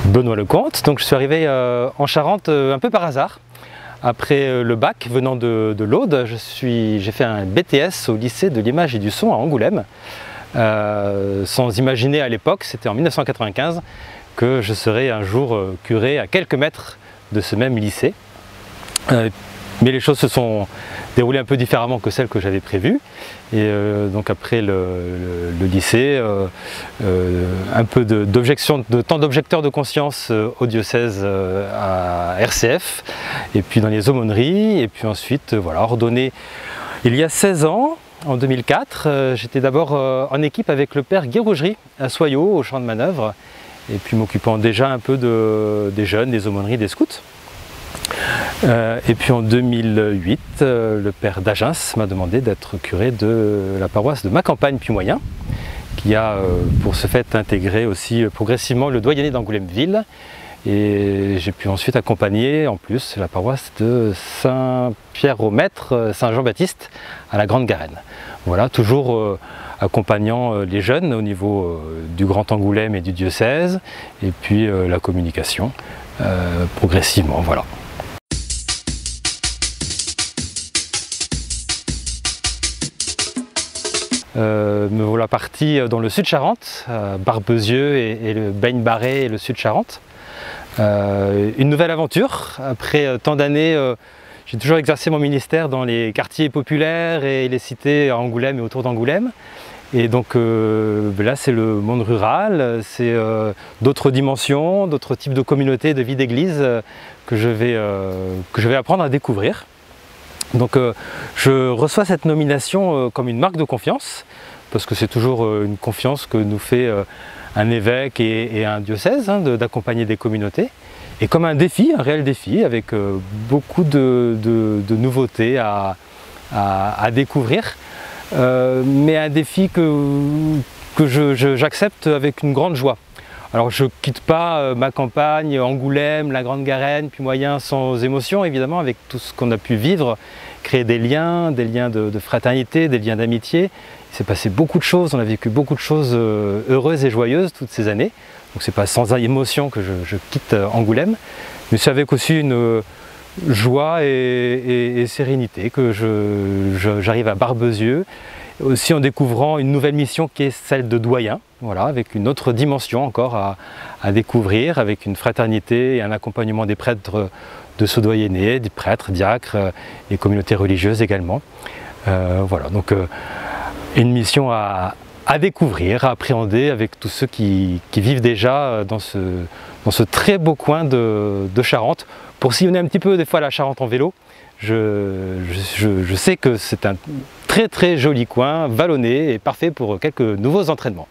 Benoît Lecomte, donc je suis arrivé en Charente un peu par hasard. Après le bac venant de l'Aude, j'ai fait un BTS au lycée de l'image et du son à Angoulême, sans imaginer à l'époque, c'était en 1995, que je serais un jour curé à quelques mètres de ce même lycée. Mais les choses se sont déroulées un peu différemment que celles que j'avais prévues. Et donc après le lycée, un peu de temps d'objecteur de conscience au diocèse à RCF, et puis dans les aumôneries, et puis ensuite voilà, ordonné il y a 16 ans, en 2004. J'étais d'abord en équipe avec le père Guy Rougerie à Soyaux, au champ de manœuvre, et puis m'occupant déjà un peu des jeunes, des aumôneries, des scouts. Et puis en 2008, le père d'Agens m'a demandé d'être curé de la paroisse de Macampagne Puy-Moyen, qui a pour ce fait intégré aussi progressivement le doyenné d'Angoulême-Ville. Et j'ai pu ensuite accompagner en plus la paroisse de Saint-Pierre-au-Maître, Saint-Jean-Baptiste à la Grande Garenne. Voilà, toujours accompagnant les jeunes au niveau du Grand Angoulême et du diocèse, et puis la communication progressivement, voilà. Me voilà parti dans le sud Charente, Barbezieux et le Baigne-Barré et le sud Charente. Une nouvelle aventure. Après tant d'années, j'ai toujours exercé mon ministère dans les quartiers populaires et les cités à Angoulême et autour d'Angoulême. Et donc là c'est le monde rural, c'est d'autres dimensions, d'autres types de communautés, de vie d'église que je vais apprendre à découvrir. Donc je reçois cette nomination comme une marque de confiance, parce que c'est toujours une confiance que nous fait un évêque et un diocèse, d'accompagner des communautés, et comme un défi, un réel défi, avec beaucoup de nouveautés à découvrir, mais un défi que j'accepte avec une grande joie. Alors je ne quitte pas ma campagne, Angoulême, la Grande Garenne, Puy-Moyen sans émotion évidemment, avec tout ce qu'on a pu vivre, créer des liens de fraternité, des liens d'amitié. Il s'est passé beaucoup de choses, on a vécu beaucoup de choses heureuses et joyeuses toutes ces années. Donc c'est pas sans émotion que je quitte Angoulême, mais c'est avec aussi une joie et sérénité que j'arrive à Barbezieux, aussi en découvrant une nouvelle mission qui est celle de doyen, voilà, avec une autre dimension encore à découvrir, avec une fraternité et un accompagnement des prêtres de ce doyenné, des prêtres, diacres et communautés religieuses également. Voilà, donc une mission à découvrir, à appréhender avec tous ceux qui vivent déjà dans ce très beau coin de Charente. Pour sillonner un petit peu des fois la Charente en vélo, je sais que c'est un très joli coin, vallonné et parfait pour quelques nouveaux entraînements.